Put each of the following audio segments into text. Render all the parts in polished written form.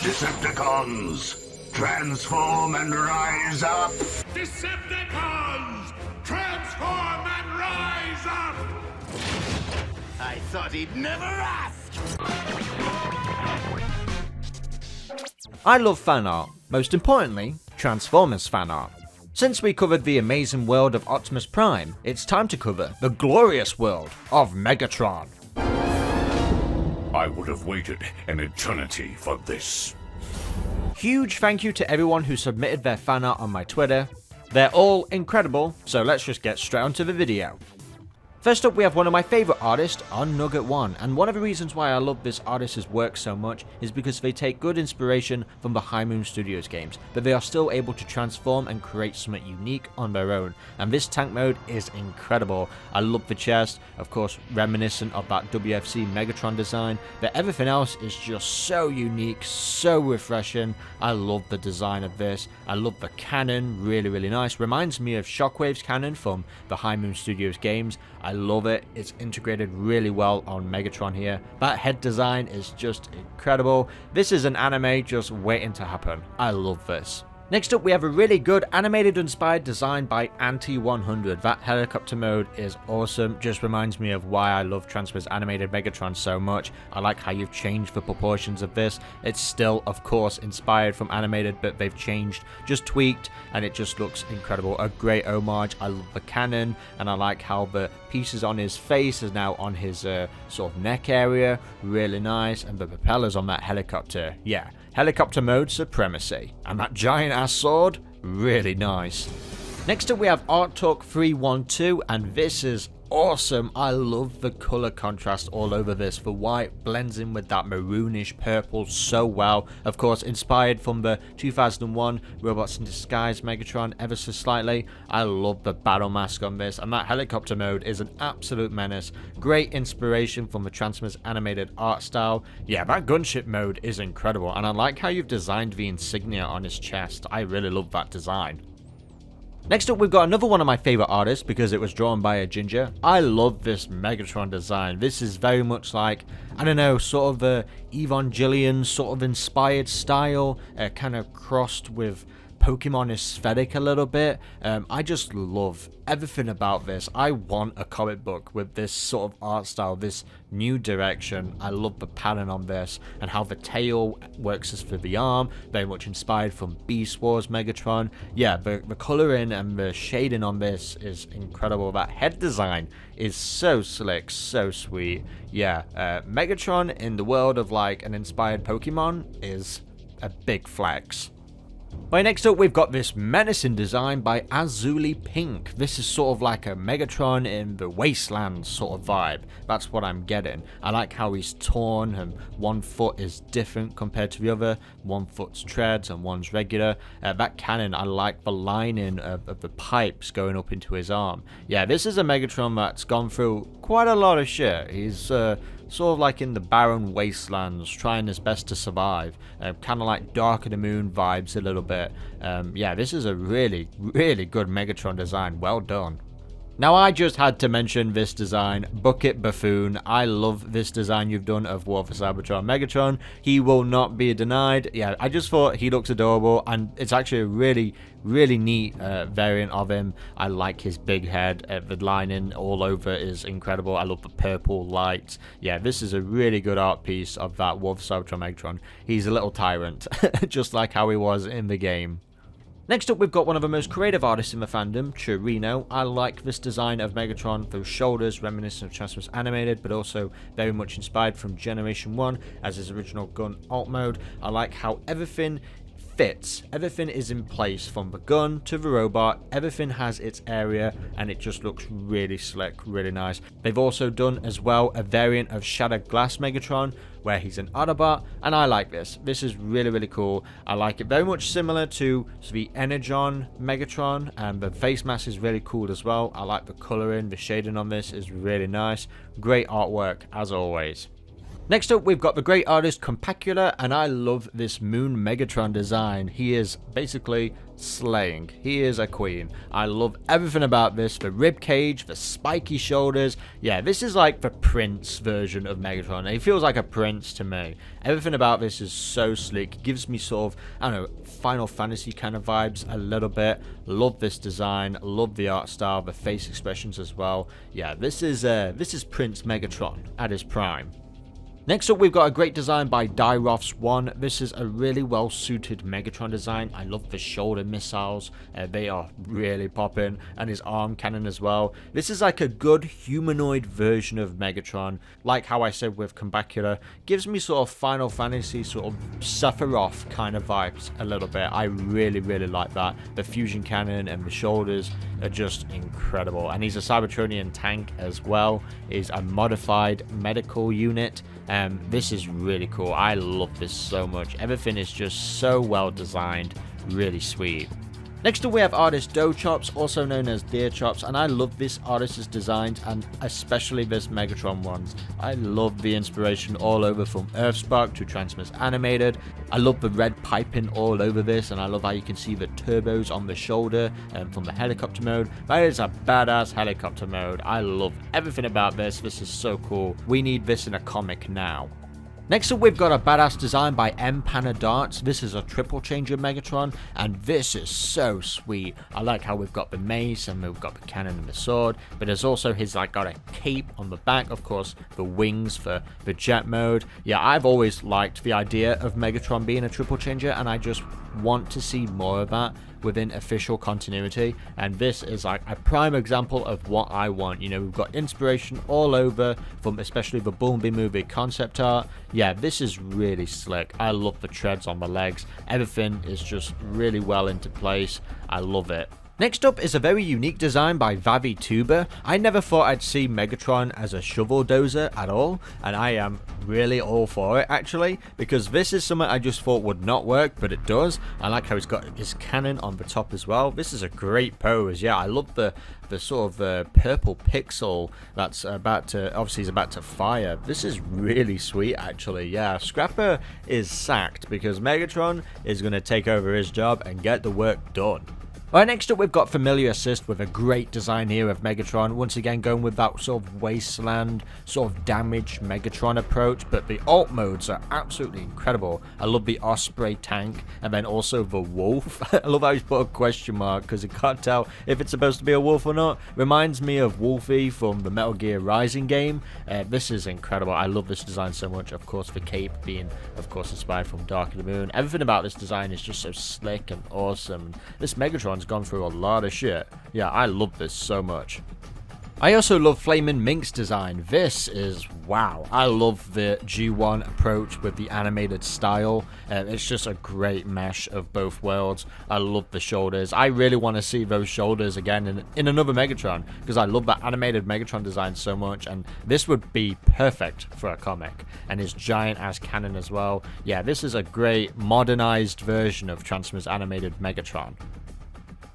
Decepticons, transform and rise up! Decepticons, transform and rise up! I thought he'd never ask! I love fan art, most importantly, Transformers fan art. Since we covered the amazing world of Optimus Prime, it's time to cover the glorious world of Megatron. I would have waited an eternity for this. Huge thank you to everyone who submitted their fan art on my Twitter. They're all incredible, so let's just get straight onto the video. First up, we have one of my favourite artists on Nugget1, and one of the reasons why I love this artist's work so much is because they take good inspiration from the High Moon Studios games, but they are still able to transform and create something unique on their own, and this tank mode is incredible. I love the chest, of course reminiscent of that WFC Megatron design, but everything else is just so unique, so refreshing. I love the design of this. I love the cannon, really nice. Reminds me of Shockwave's cannon from the High Moon Studios games. I love it. It's integrated really well on Megatron here. That head design is just incredible. This is an anime just waiting to happen. I love this. Next up, we have a really good animated inspired design by Anti100. That helicopter mode is awesome. Just reminds me of why I love Transformers animated Megatron so much. I like how you've changed the proportions of this. It's still, of course, inspired from animated, but they've changed, just tweaked, and it just looks incredible. A great homage. I love the cannon, and I like how the pieces on his face is now on his sort of neck area. Really nice. And the propellers on that helicopter. Yeah. Helicopter mode supremacy. And that giant ass sword, really nice. Next up we have Art Talk 312, and this is awesome. I love the color contrast all over this. The white blends in with that maroonish purple so well. Of course, inspired from the 2001 Robots in Disguise Megatron ever so slightly. I love the battle mask on this, and that helicopter mode is an absolute menace. Great inspiration from the Transformers animated art style. Yeah, that gunship mode is incredible, and I like how you've designed the insignia on his chest. I really love that design. Next up, we've got another one of my favourite artists because it was drawn by a ginger. I love this Megatron design. This is very much like, I don't know, sort of a Evangelion sort of inspired style, kind of crossed with Pokemon aesthetic a little bit. I just love everything about this. I want a comic book with this sort of art style, this new direction. I love the pattern on this and how the tail works as for the arm, very much inspired from Beast Wars Megatron. Yeah, the coloring and the shading on this is incredible. That head design is so slick, so sweet. Yeah, Megatron in the world of like an inspired Pokemon is a big flex. Right, next up we've got this menacing design by Azuli Pink. This is sort of like a Megatron in the Wasteland sort of vibe. That's what I'm getting. I like how he's torn and one foot is different compared to the other. One foot's treads and one's regular. That cannon, I like the lining of the pipes going up into his arm. Yeah, this is a Megatron that's gone through quite a lot of shit. He's sort of like in the barren wastelands, trying his best to survive. Kind of like Dark of the Moon vibes a little bit. Yeah, this is a really good Megatron design. Well done. Now, I just had to mention this design, Bucket Buffoon. I love this design you've done of War for Cybertron Megatron. He will not be denied. Yeah, I just thought he looks adorable, and it's actually a really neat variant of him. I like his big head. The lining all over is incredible. I love the purple lights. Yeah, this is a really good art piece of that War for Cybertron Megatron. He's a little tyrant, just like how he was in the game. Next up, we've got one of the most creative artists in the fandom, Chirino. I like this design of Megatron, those shoulders reminiscent of Transformers Animated, but also very much inspired from Generation 1 as his original gun alt mode. I like how everything fits. Everything is in place, from the gun to the robot. Everything has its area, and it just looks really slick, really nice. They've also done as well a variant of Shattered Glass Megatron where he's an Autobot, and I like this. This is really cool. I like it very much similar to the Energon Megatron, and the face mask is really cool as well. I like the coloring, the shading on this is really nice. Great artwork as always. Next up, we've got the great artist Compacula, and I love this Moon Megatron design. He is basically slaying. He is a queen. I love everything about this. The rib cage, the spiky shoulders. Yeah, this is like the Prince version of Megatron. He feels like a prince to me. Everything about this is so sleek. It gives me sort of, I don't know, Final Fantasy kind of vibes a little bit. Love this design. Love the art style, the face expressions as well. Yeah, this is Prince Megatron at his prime. Next up, we've got a great design by Dyroths1. This is a really well-suited Megatron design. I love the shoulder missiles. They are really popping. And his arm cannon as well. This is like a good humanoid version of Megatron. Like how I said with Compacula. Gives me sort of Final Fantasy, sort of Sephiroth kind of vibes a little bit. I really, really like that. The fusion cannon and the shoulders are just incredible. And he's a Cybertronian tank as well. He's a modified medical unit. This is really cool. I love this so much. Everything is just so well designed. Really sweet. Next up, we have artist Dough Chops, also known as Deer Chops, and I love this artist's designs, and especially this Megatron ones. I love the inspiration all over from Earthspark to Transformers Animated. I love the red piping all over this, and I love how you can see the turbos on the shoulder from the helicopter mode. That is a badass helicopter mode. I love everything about this. This is so cool. We need this in a comic now. Next up, we've got a badass design by M. Panna Darts. This is a triple changer Megatron, and this is so sweet. I like how we've got the mace, and we've got the cannon and the sword, but there's also his, like, got a cape on the back, of course, the wings for the jet mode. Yeah, I've always liked the idea of Megatron being a triple changer, and I just want to see more of that within official continuity, and this is like a prime example of what I want. You know, we've got inspiration all over from especially the Bumblebee movie concept art. Yeah, this is really slick. I love the treads on the legs. Everything is just really well into place. I love it. Next up is a very unique design by Vavi Tuber. I never thought I'd see Megatron as a shovel dozer at all, and I am really all for it actually, because this is something I just thought would not work, but it does. I like how he's got his cannon on the top as well. This is a great pose. Yeah, I love the sort of purple pixel that's about to, obviously he's about to fire. This is really sweet actually. Yeah, Scrapper is sacked because Megatron is going to take over his job and get the work done. Alright, next up we've got Familiar Assist with a great design here of Megatron. Once again going with that sort of Wasteland, sort of damaged Megatron approach, but the alt modes are absolutely incredible. I love the Osprey tank, and then also the wolf. I love how he's put a question mark because you can't tell if it's supposed to be a wolf or not. Reminds me of Wolfie from the Metal Gear Rising game. This is incredible. I love this design so much. Of course, the cape being, of course, inspired from Dark of the Moon. Everything about this design is just so slick and awesome. This Megatron gone through a lot of shit. Yeah, I love this so much. I also love Flamin' Mink's design. This is wow. I love the G1 approach with the animated style. It's just a great mesh of both worlds. I love the shoulders. I really want to see those shoulders again in another Megatron, because I love that animated Megatron design so much, and this would be perfect for a comic. And his giant ass cannon as well. Yeah, this is a great modernized version of Transformers Animated Megatron.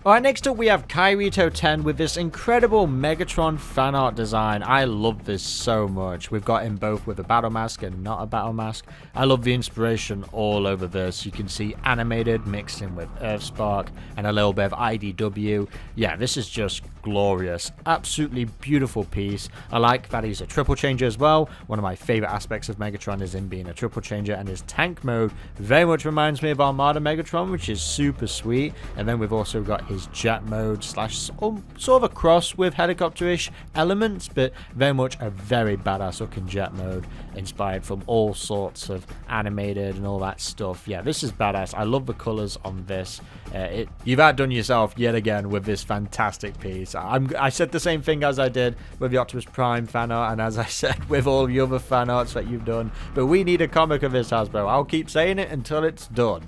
Alright, next up we have Kairito 10 with this incredible Megatron fan art design. I love this so much. We've got him both with a battle mask and not a battle mask. I love the inspiration all over this. You can see animated mixed in with Earthspark and a little bit of IDW. Yeah, this is just glorious. Absolutely beautiful piece. I like that he's a triple changer as well. One of my favorite aspects of Megatron is him being a triple changer, and his tank mode very much reminds me of Armada Megatron, which is super sweet. And then we've also got his jet mode slash sort of a cross with helicopter-ish elements, but very much a very badass looking jet mode inspired from all sorts of animated and all that stuff. Yeah, this is badass. I love the colors on this. You've outdone yourself yet again with this fantastic piece. I said the same thing as I did with the Optimus Prime fan art, and as I said with all the other fan arts that you've done, but we need a comic of this, Hasbro. I'll keep saying it until it's done.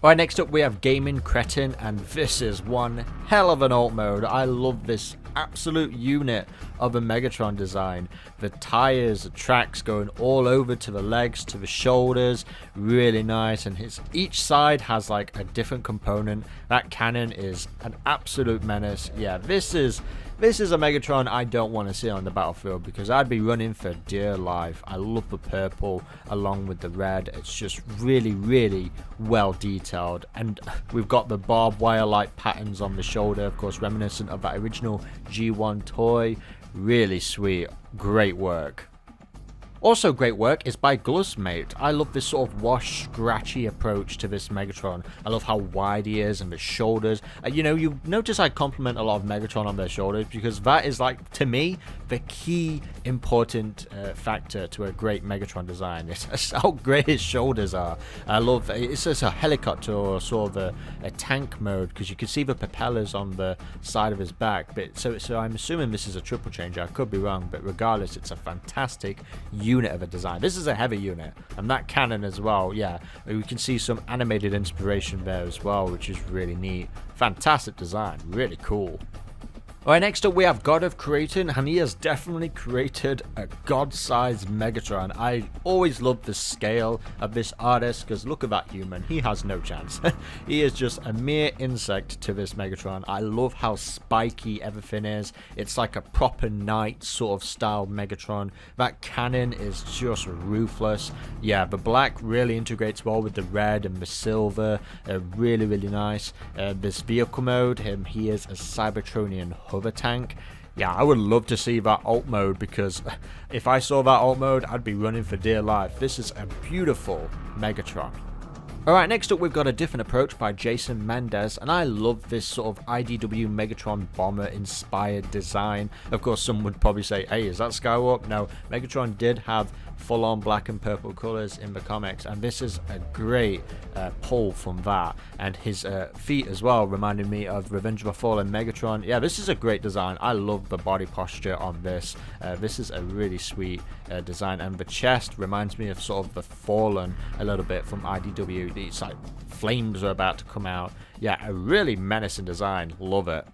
Alright, next up we have Gaming Cretin, and this is one hell of an alt mode. I love this absolute unit of a Megatron design. The tires, the tracks going all over to the legs, to the shoulders, really nice, and each side has like a different component. That cannon is an absolute menace. Yeah, this is This is a Megatron I don't want to see on the battlefield because I'd be running for dear life. I love the purple along with the red. It's just really well detailed, and we've got the barbed wire like patterns on the shoulder, of course reminiscent of that original G1 toy. Really sweet, great work. Also great work is by Glusmate. I love this sort of wash, scratchy approach to this Megatron. I love how wide he is and the shoulders. You know, you notice I compliment a lot of Megatron on their shoulders because that is, like, to me, the key important factor to a great Megatron design. It's how great his shoulders are. I love, it's just a helicopter or sort of a tank mode because you can see the propellers on the side of his back. But so I'm assuming this is a triple changer. I could be wrong, but regardless, it's a fantastic unit of a design. This is a heavy unit, and that cannon as well. Yeah, we can see some animated inspiration there as well, which is really neat. Fantastic design, really cool. Alright, next up we have God of Creating, and he has definitely created a god-sized Megatron. I always love the scale of this artist, because look at that human, he has no chance. He is just a mere insect to this Megatron. I love how spiky everything is. It's like a proper knight sort of style Megatron. That cannon is just ruthless. Yeah, the black really integrates well with the red and the silver. Really nice. This vehicle mode, he is a Cybertronian hover tank. Yeah, I would love to see that alt mode, because if I saw that alt mode, I'd be running for dear life. This is a beautiful Megatron. Alright, next up we've got a different approach by Jason Mendez, and I love this sort of IDW Megatron bomber inspired design. Of course, some would probably say, hey, is that Skywarp? No, Megatron did have full-on black and purple colors in the comics, and this is a great pull from that. And his feet as well reminded me of Revenge of the Fallen Megatron. Yeah, this is a great design. I love the body posture on this. This is a really sweet design, and the chest reminds me of sort of the Fallen a little bit from IDW. It's like flames are about to come out. Yeah, a really menacing design. Love it.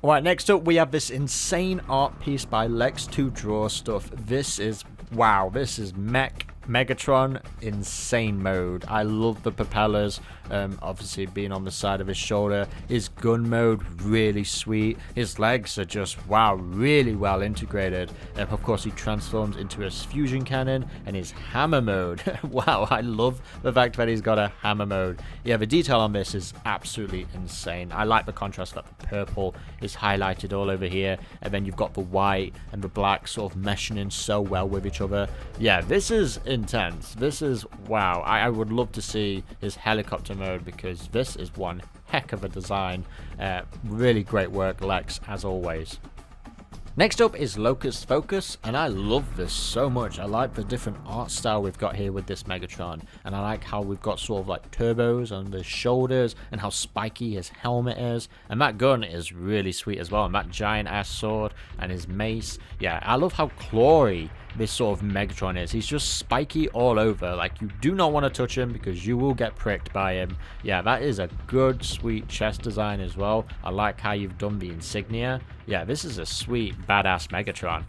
Alright, next up we have this insane art piece by Lex2Draw Stuff. This is, wow, this is Megatron insane mode. I love the propellers, obviously being on the side of his shoulder. His gun mode, really sweet. His legs are just, wow, really well integrated. Of course, he transforms into his fusion cannon, and his hammer mode. Wow, I love the fact that he's got a hammer mode. Yeah, the detail on this is absolutely insane. I like the contrast that the purple is highlighted all over here, and then you've got the white and the black sort of meshing in so well with each other. Yeah, this is intense. This is, wow, I would love to see his helicopter mode, because this is one heck of a design. Really great work, Lex, as always. Next up is Locust Focus, and I love this so much. I like the different art style we've got here with this Megatron, and I like how we've got sort of like turbos on the shoulders and how spiky his helmet is, and that gun is really sweet as well, and that giant ass sword and his mace. Yeah, I love how clawy this sort of Megatron is. He's just spiky all over. Like, you do not want to touch him because you will get pricked by him. Yeah, that is a good, sweet chest design as well. I like how you've done the insignia. Yeah, this is a sweet, badass Megatron.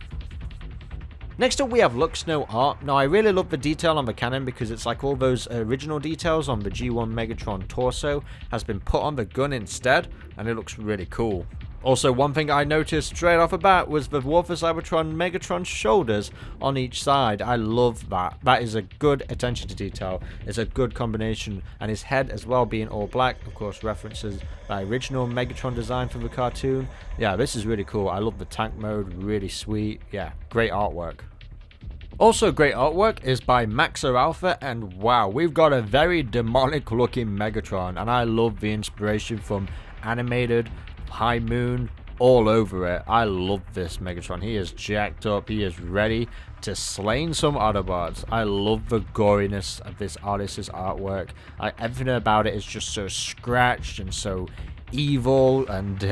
Next up we have Luxno art. Now, I really love the detail on the cannon because it's like all those original details on the G1 Megatron torso has been put on the gun instead, and it looks really cool. Also, one thing I noticed straight off the bat was the War for Cybertron Megatron shoulders on each side. I love that. That is a good attention to detail. It's a good combination. And his head as well being all black, of course, references the original Megatron design from the cartoon. Yeah, this is really cool. I love the tank mode. Really sweet. Yeah, great artwork. Also great artwork is by Maxo Alpha, and wow, we've got a very demonic looking Megatron, and I love the inspiration from animated High Moon all over it. I love this Megatron. He is jacked up. He is ready to slay some Autobots. I love the goriness of this artist's artwork. Everything about it is just so scratched and so evil, and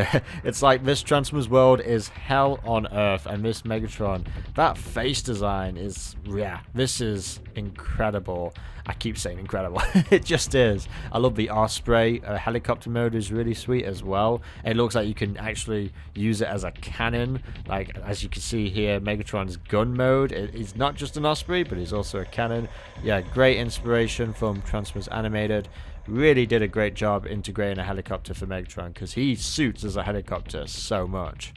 it's like this Transformers world is hell on earth, and this Megatron, that face design is, yeah, this is incredible. I keep saying incredible. It just is. I love the Osprey. Helicopter mode is really sweet as well. It looks like you can actually use it as a cannon. Like, as you can see here, Megatron's gun mode. It's not just an Osprey, but it's also a cannon. Yeah, great inspiration from Transformers Animated. Really did a great job integrating a helicopter for Megatron, because he suits as a helicopter so much.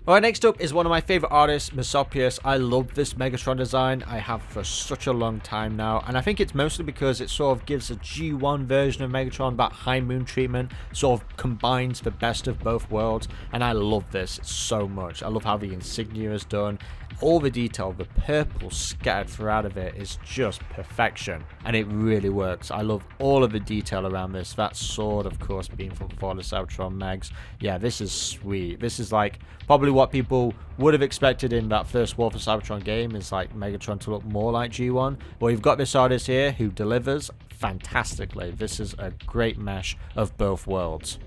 Alright, next up is one of my favourite artists, Mesopius. I love this Megatron design. I have for such a long time now, and I think it's mostly because it sort of gives a G1 version of Megatron, that high moon treatment, sort of combines the best of both worlds, and I love this so much. I love how the insignia is done. All the detail, the purple scattered throughout of it is just perfection, and it really works. I love all of the detail around this. That sword, of course, being from before the Cybertron Megs. Yeah, this is sweet. This is like probably what people would have expected in that first War for Cybertron game, is like Megatron to look more like G1. But you've got this artist here who delivers fantastically. This is a great mesh of both worlds.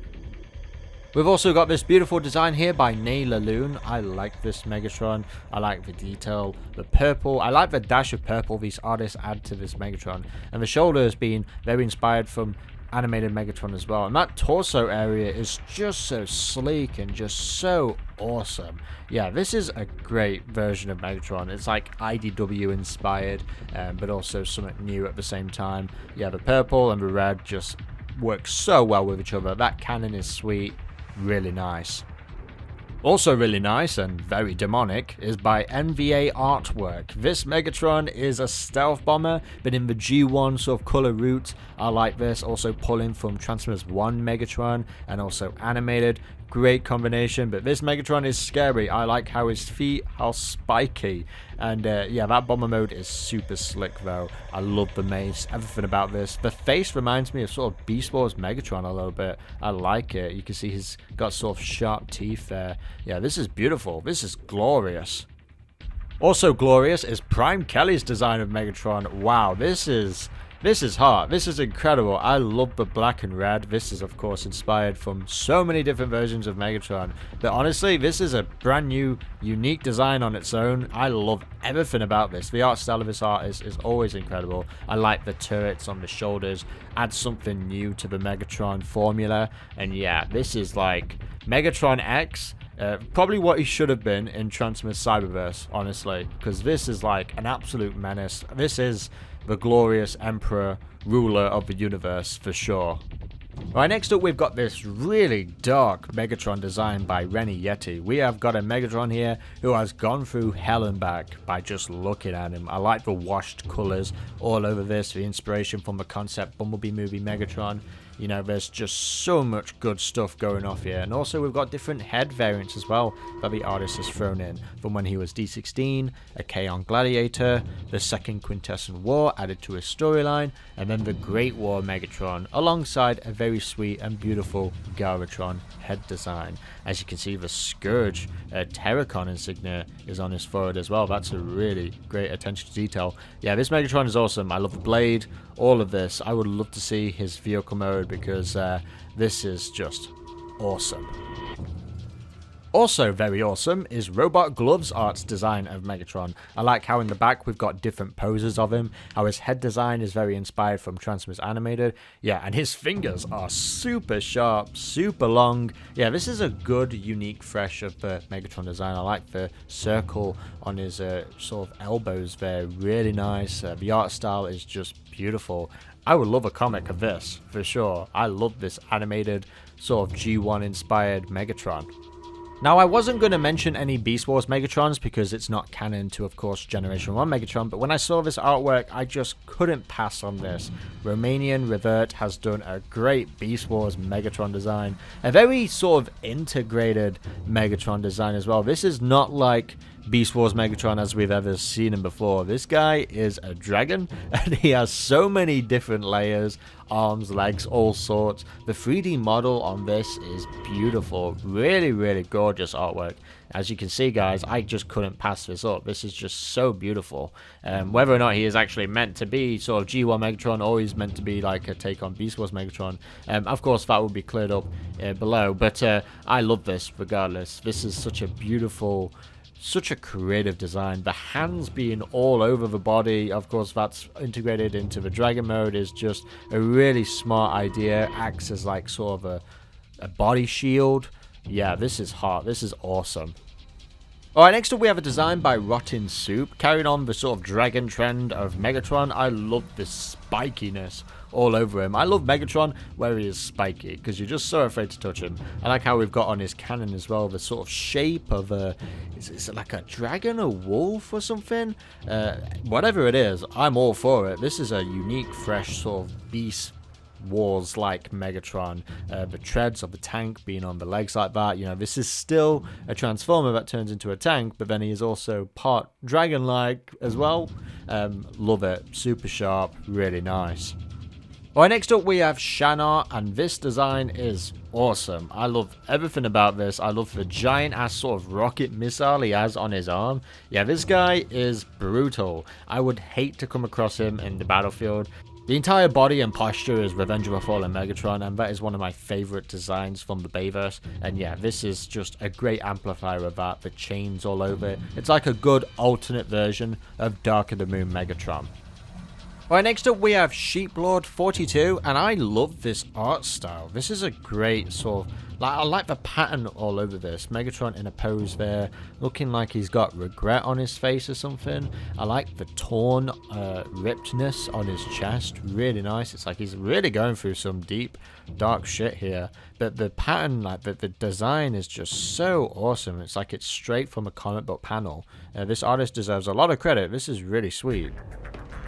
We've also got this beautiful design here by Nay Laloon. I like this Megatron. I like the detail, the purple. I like the dash of purple these artists add to this Megatron. And the shoulders being very inspired from animated Megatron as well. And that torso area is just so sleek and just so awesome. Yeah, this is a great version of Megatron. It's like IDW inspired, but also something new at the same time. Yeah, the purple and the red just work so well with each other. That cannon is sweet. Really nice. Also really nice and very demonic is by NVA Artwork. This Megatron is a stealth bomber, but in the G1 sort of color route. I like this, also pulling from Transformers 1 Megatron and also animated. Great combination, but this Megatron is scary. I like how his feet are spiky, and yeah, that bomber mode is super slick though. I love the mace, everything about this. The face reminds me of sort of Beast Wars Megatron a little bit. I like it. You can see he's got sort of sharp teeth there. Yeah, this is beautiful. This is glorious. Also glorious is Prime Kelly's design of Megatron. Wow, this is hot. This is incredible. I love the black and red. This is, of course, inspired from so many different versions of Megatron. But honestly, this is a brand new, unique design on its own. I love everything about this. The art style of this artist is always incredible. I like the turrets on the shoulders. Add something new to the Megatron formula. And yeah, this is like Megatron X. Probably what he should have been in Transformers Cyberverse, honestly. Because this is like an absolute menace. This is the glorious emperor, ruler of the universe, for sure. Right, next up we've got this really dark Megatron design by Renny Yeti. We have got a Megatron here who has gone through hell and back by just looking at him. I like the washed colours all over this, the inspiration from the concept Bumblebee movie Megatron. You know, there's just so much good stuff going off here. And also we've got different head variants as well that the artist has thrown in. From when he was D16, a K-On Gladiator, the second Quintessent War added to his storyline, and then the Great War Megatron, alongside a very sweet and beautiful Galvatron head design. As you can see, the Scourge Terracon insignia is on his forehead as well. That's a really great attention to detail. Yeah, this Megatron is awesome. I love the blade, all of this. I would love to see his vehicle mode because this is just awesome. Also very awesome is Robot Gloves Art's design of Megatron. I like how in the back we've got different poses of him, how his head design is very inspired from Transformers Animated. Yeah, and his fingers are super sharp, super long. Yeah, this is a good, unique, fresh of the Megatron design. I like the circle on his sort of elbows there, really nice. The art style is just beautiful. I would love a comic of this, for sure. I love this animated, sort of G1 inspired Megatron. Now, I wasn't going to mention any Beast Wars Megatrons because it's not canon to, of course, Generation 1 Megatron, but when I saw this artwork, I just couldn't pass on this. Romanian Revert has done a great Beast Wars Megatron design, a very sort of integrated Megatron design as well. This is not like Beast Wars Megatron as we've ever seen him before. This guy is a dragon, and he has so many different layers, arms, legs, all sorts. The 3D model on this is beautiful. Really, really gorgeous artwork. As you can see, guys, I just couldn't pass this up. This is just so beautiful. Whether or not he is actually meant to be sort of G1 Megatron or he's meant to be like a take on Beast Wars Megatron, of course that will be cleared up below. But I love this regardless. This is such a beautiful, such a creative design. The hands being all over the body, of course that's integrated into the dragon mode, is just a really smart idea. Acts as like sort of a body shield. Yeah, this is hot. This is awesome. Alright, next up we have a design by Rotten Soup, carrying on the sort of dragon trend of Megatron. I love this spikiness all over him. I love Megatron where he is spiky, because you're just so afraid to touch him. I like how we've got on his cannon as well, the sort of shape of a... Is it like a dragon, a wolf or something? Whatever it is, I'm all for it. This is a unique, fresh sort of beast wars like Megatron. The treads of the tank being on the legs like that, you know, this is still a transformer that turns into a tank, but then he is also part dragon like as well. Love it, super sharp, really nice. Alright, next up we have Shannar, and this design is awesome. I love everything about this. I love the giant ass sort of rocket missile he has on his arm. Yeah, this guy is brutal. I would hate to come across him in the battlefield. The entire body and posture is Revenge of a Fallen Megatron, and that is one of my favourite designs from the Bayverse. And yeah, this is just a great amplifier of that, the chains all over it. It's like a good alternate version of Dark of the Moon Megatron. Alright, next up we have Sheeplord 42, and I love this art style. This is a great sort of... I like the pattern all over this. Megatron in a pose there, looking like he's got regret on his face or something. I like the torn, rippedness on his chest. Really nice. It's like he's really going through some deep, dark shit here. But the pattern, like the design is just so awesome. It's like it's straight from a comic book panel. This artist deserves a lot of credit. This is really sweet.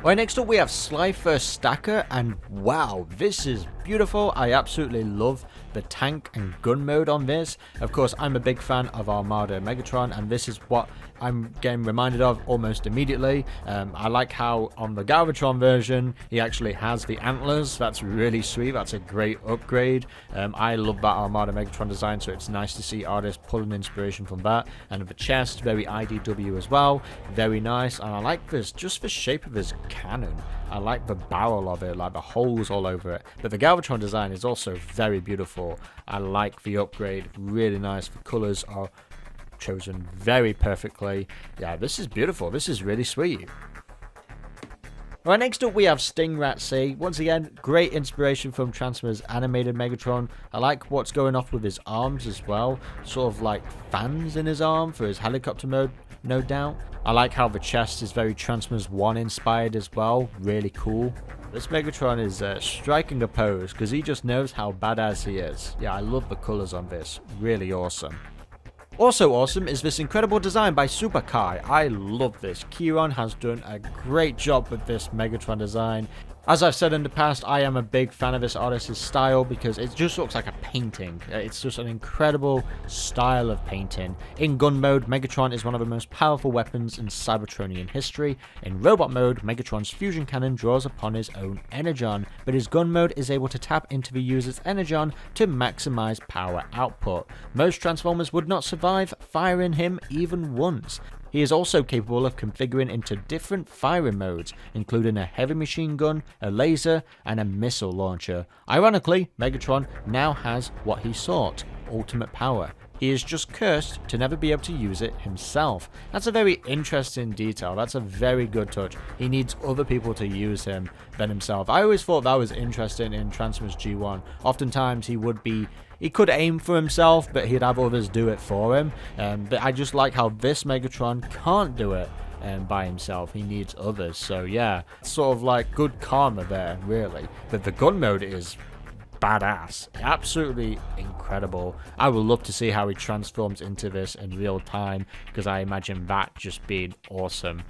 Right, next up we have Slifer Stacker, and wow, this is beautiful. I absolutely love the tank and gun mode on this. Of course, I'm a big fan of Armada and Megatron, and this is what I'm getting reminded of almost immediately. I like how on the Galvatron version, he actually has the antlers. That's really sweet. That's a great upgrade. I love that Armada Megatron design, so it's nice to see artists pulling inspiration from that. And the chest, very IDW as well. Very nice. And I like this, just the shape of his cannon. I like the barrel of it, like the holes all over it. But the Galvatron design is also very beautiful. I like the upgrade, really nice. The colors are chosen very perfectly. Yeah, this is beautiful. This is really sweet. Right, next up we have Stingrat C. Once again, great inspiration from Transformers animated Megatron. I like what's going off with his arms as well. Sort of like fans in his arm for his helicopter mode, no doubt. I like how the chest is very Transformers 1 inspired as well. Really cool. This Megatron is striking a pose because he just knows how badass he is. Yeah, I love the colors on this. Really awesome. Also awesome is this incredible design by Super Kai. I love this. Kieron has done a great job with this Megatron design. As I've said in the past, I am a big fan of this artist's style because it just looks like a painting. It's just an incredible style of painting. In gun mode, Megatron is one of the most powerful weapons in Cybertronian history. In robot mode, Megatron's fusion cannon draws upon his own energon, but his gun mode is able to tap into the user's energon to maximize power output. Most Transformers would not survive firing him even once. He is also capable of configuring into different firing modes, including a heavy machine gun, a laser, and a missile launcher. Ironically, Megatron now has what he sought, ultimate power. He is just cursed to never be able to use it himself. That's a very interesting detail. That's a very good touch. He needs other people to use him than himself. I always thought that was interesting in Transformers G1. Oftentimes he could aim for himself, but he'd have others do it for him. But I just like how this Megatron can't do it by himself. He needs others. So yeah, sort of like good karma there, really. But the gun mode is badass. Absolutely incredible. I would love to see how he transforms into this in real time, because I imagine that just being awesome.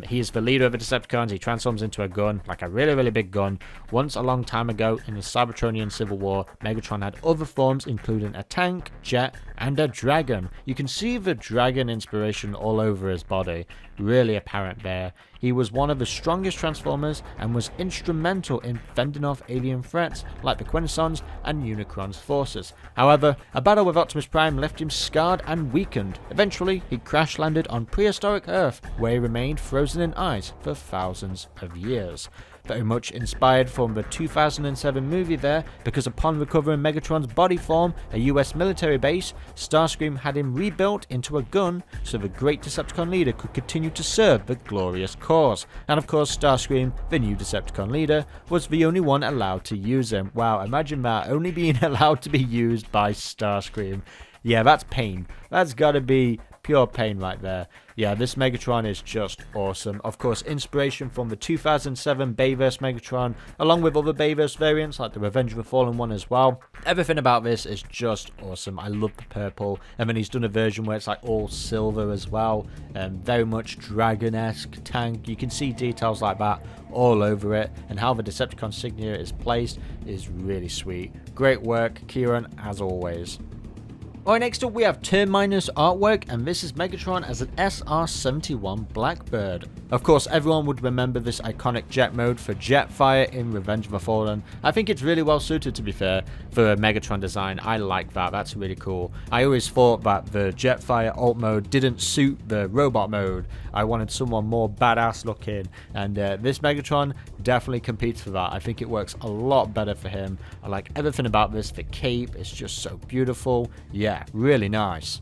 He's the leader of the Decepticons. He transforms into a gun, like a really, really big gun. Once a long time ago in the Cybertronian Civil War, Megatron had other forms, including a tank, jet, and a dragon. You can see the dragon inspiration all over his body. Really apparent there. He was one of the strongest Transformers and was instrumental in fending off alien threats like the Quintessons and Unicron's forces. However, a battle with Optimus Prime left him scarred and weakened. Eventually, he crash-landed on prehistoric Earth, where he remained frozen in ice for thousands of years. Very much inspired from the 2007 movie there, because upon recovering Megatron's body form, a US military base, Starscream had him rebuilt into a gun so the great Decepticon leader could continue to serve the glorious cause. And of course, Starscream, the new Decepticon leader, was the only one allowed to use him. Wow, imagine that, only being allowed to be used by Starscream. Yeah, that's pain. That's gotta be pure pain right there. Yeah, this Megatron is just awesome. Of course, inspiration from the 2007 Bayverse Megatron, along with other Bayverse variants like the Revenge of the Fallen one as well. Everything about this is just awesome. I love the purple, and then he's done a version where it's like all silver as well, and very much Dragon-esque tank. You can see details like that all over it, and how the Decepticon insignia is placed is really sweet. Great work, Kieran, as always. Alright, next up we have Terminus artwork, and this is Megatron as an SR-71 Blackbird. Of course, everyone would remember this iconic jet mode for Jetfire in Revenge of the Fallen. I think it's really well suited, to be fair, for a Megatron design. I like that, that's really cool. I always thought that the Jetfire alt mode didn't suit the robot mode. I wanted someone more badass looking, and this Megatron definitely competes for that. I think it works a lot better for him. I like everything about this. The cape is just so beautiful. Yeah, really nice.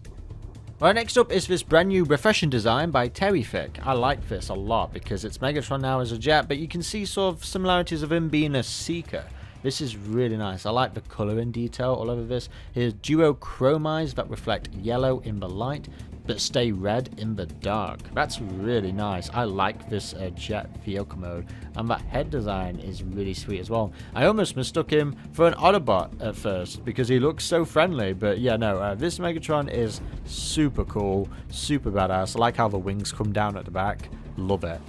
Alright, next up is this brand new refreshing design by Terrific. I like this a lot because it's Megatron now as a jet, but you can see sort of similarities of him being a seeker. This is really nice. I like the colouring detail all over this. Here's duochromize that reflect yellow in the light, but stay red in the dark. That's really nice. I like this jet vehicle mode, and that head design is really sweet as well. I almost mistook him for an Autobot at first because he looks so friendly, but yeah, no, this Megatron is super cool, super badass. I like how the wings come down at the back. Love it.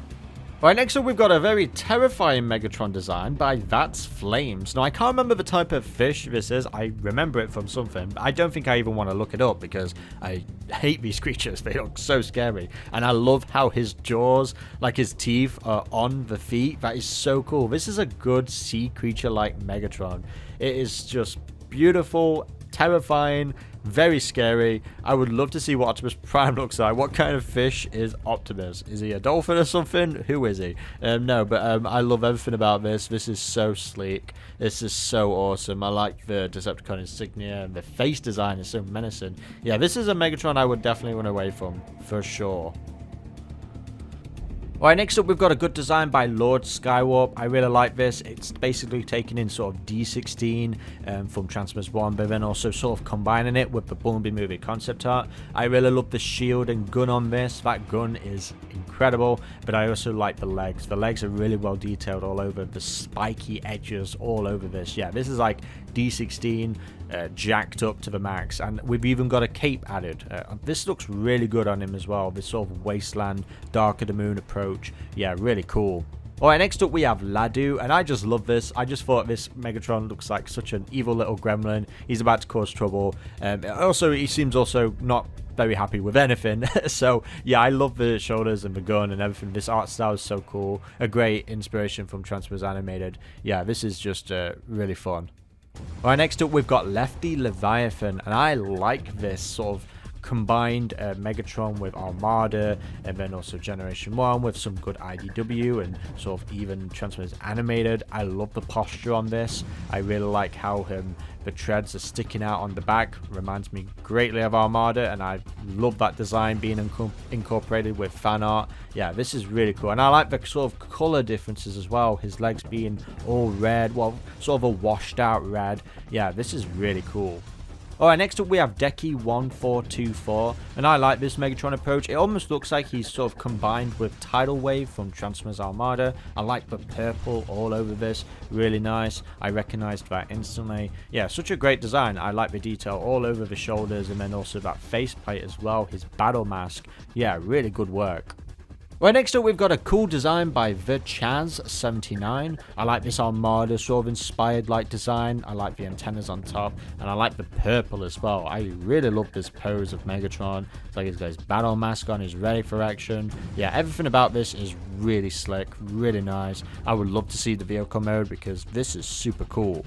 Right, next up we've got a very terrifying Megatron design by That's Flames. Now, I can't remember the type of fish this is. I remember it from something, but I don't think I even want to look it up because I hate these creatures. They look so scary. And I love how his jaws, like his teeth, are on the feet. That is so cool. This is a good sea creature like Megatron. It is just beautiful, terrifying, very scary. I would love to see what Optimus Prime looks like. What kind of fish is Optimus? Is he a dolphin or something? Who is he? No, but I love everything about this. This is so sleek. This is so awesome. I like the Decepticon insignia, and the face design is so menacing. Yeah, this is a Megatron I would definitely run away from, for sure. Alright, next up we've got a good design by Lord Skywarp. I really like this. It's basically taking in sort of D16 from Transformers 1, but then also sort of combining it with the Bumblebee movie concept art. I really love the shield and gun on this. That gun is incredible, but I also like the legs. The legs are really well detailed all over, the spiky edges all over this. Yeah, this is like D16 jacked up to the max, and we've even got a cape added. This looks really good on him as well, this sort of Wasteland, Dark of the Moon approach. Yeah, really cool. Alright, next up we have Ladu, and I just love this. I just thought this Megatron looks like such an evil little gremlin. He's about to cause trouble. Also, he seems also not very happy with anything. So yeah, I love the shoulders and the gun and everything. This art style is so cool. A great inspiration from Transformers Animated. Yeah, this is just really fun. Alright, next up we've got Lefty Leviathan, and I like this sort of combined Megatron with Armada, and then also Generation 1 with some good IDW and sort of even Transformers Animated. I love the posture on this. I really like how the treads are sticking out on the back. Reminds me greatly of Armada, and I love that design being incorporated with fan art. Yeah, this is really cool, and I like the sort of color differences as well. His legs being all red, well, sort of a washed out red. Yeah, this is really cool. Alright, next up we have Deki 1424, and I like this Megatron approach. It almost looks like he's sort of combined with Tidal Wave from Transformers Armada. I like the purple all over this, really nice. I recognized that instantly. Yeah, such a great design. I like the detail all over the shoulders, and then also that faceplate as well, his battle mask. Yeah, really good work. Right, next up we've got a cool design by The Chaz79. I like this Armada sort of inspired like design. I like the antennas on top, and I like the purple as well. I really love this pose of Megatron. It's like he's got his battle mask on, he's ready for action. Yeah, everything about this is really slick, really nice. I would love to see the vehicle mode because this is super cool.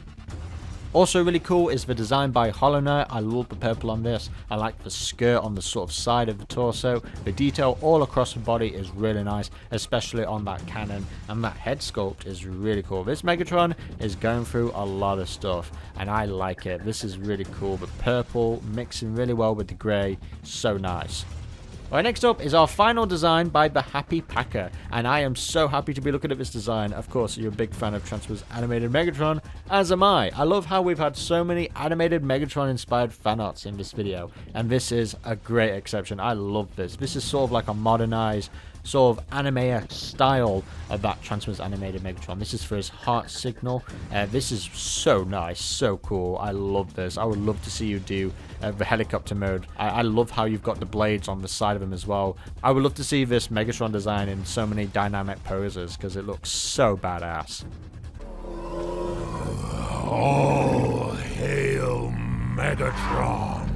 Also really cool is the design by Hollow Knight. I love the purple on this. I like the skirt on the sort of side of the torso. The detail all across the body is really nice, especially on that cannon, and that head sculpt is really cool. This Megatron is going through a lot of stuff, and I like it. This is really cool. The purple mixing really well with the grey, so nice. Alright, next up is our final design by the Happy Packer, and I am so happy to be looking at this design. Of course, you're a big fan of Transformers animated Megatron, as am I. I love how we've had so many animated Megatron inspired fan arts in this video, and this is a great exception. I love this. This is sort of like a modernized sort of anime style of that Transformers animated Megatron. This is for his heart signal. This is so nice, so cool. I love this. I would love to see you do the helicopter mode. I love how you've got the blades on the side of him as well. I would love to see this Megatron design in so many dynamic poses because it looks so badass. All hail Megatron.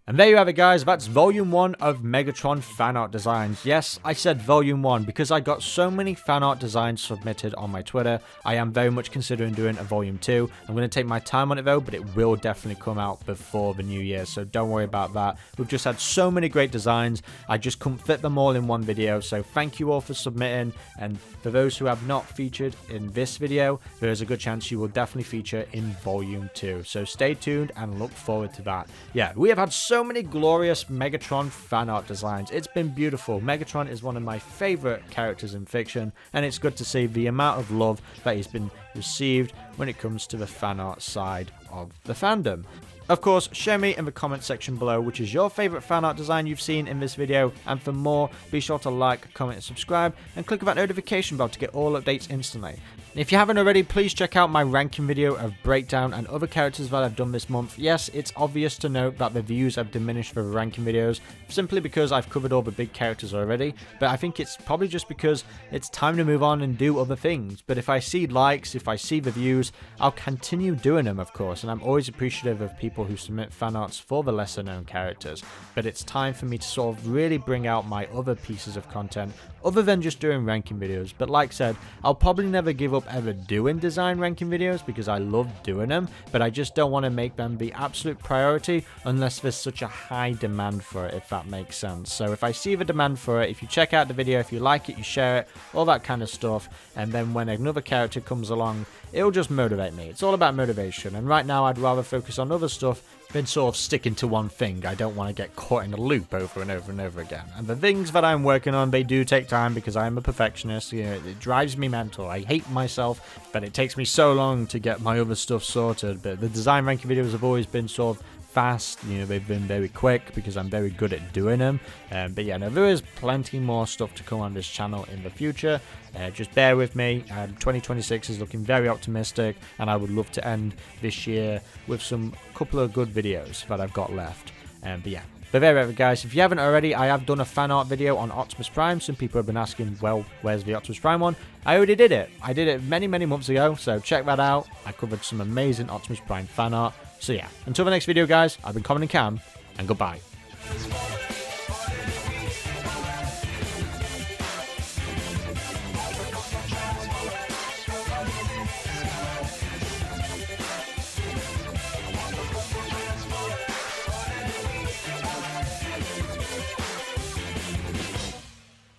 And there you have it, guys. That's Volume 1 of Megatron fan art designs. Yes, I said Volume 1 because I got so many fan art designs submitted on my Twitter. I am very much considering doing a Volume 2. I'm going to take my time on it though, but it will definitely come out before the new year, so don't worry about that. We've just had so many great designs. I just couldn't fit them all in one video, so thank you all for submitting. And for those who have not featured in this video, there is a good chance you will definitely feature in Volume 2. So stay tuned and look forward to that. Yeah, we have had so many glorious Megatron fan art designs. It's been beautiful. Megatron is one of my favorite characters in fiction, and it's good to see the amount of love that he's been received when it comes to the fan art side of the fandom. Of course, share me in the comment section below which is your favorite fan art design you've seen in this video, and for more, be sure to like, comment, and subscribe, and click that notification bell to get all updates instantly. If you haven't already, please check out my ranking video of Breakdown and other characters that I've done this month. Yes, it's obvious to note that the views have diminished for the ranking videos, simply because I've covered all the big characters already, but I think it's probably just because it's time to move on and do other things. But if I see likes, if I see the views, I'll continue doing them, of course, and I'm always appreciative of people who submit fan arts for the lesser known characters. But it's time for me to sort of really bring out my other pieces of content, other than just doing ranking videos. But like said, I'll probably never give up ever doing design ranking videos because I love doing them, but I just don't want to make them the absolute priority unless there's such a high demand for it, if that makes sense. So if I see the demand for it, if you check out the video, if you like it, you share it, all that kind of stuff, and then when another character comes along, it'll just motivate me. It's all about motivation, and right now I'd rather focus on other stuff than sort of sticking to one thing. I don't want to get caught in a loop over and over and over again. And the things that I'm working on, they do take time because I'm a perfectionist. You know, it drives me mental. I hate myself, but it takes me so long to get my other stuff sorted. But the design ranking videos have always been sort of fast, you know, they've been very quick because I'm very good at doing them. But yeah, no, there is plenty more stuff to come on this channel in the future. Just bear with me. 2026 is looking very optimistic, and I would love to end this year with some couple of good videos that I've got left. But yeah. But there we go, guys. If you haven't already, I have done a fan art video on Optimus Prime. Some people have been asking, well, where's the Optimus Prime one? I already did it. I did it many, many months ago, so check that out. I covered some amazing Optimus Prime fan art. So yeah, until the next video, guys, I've been Comodin Cam, and goodbye.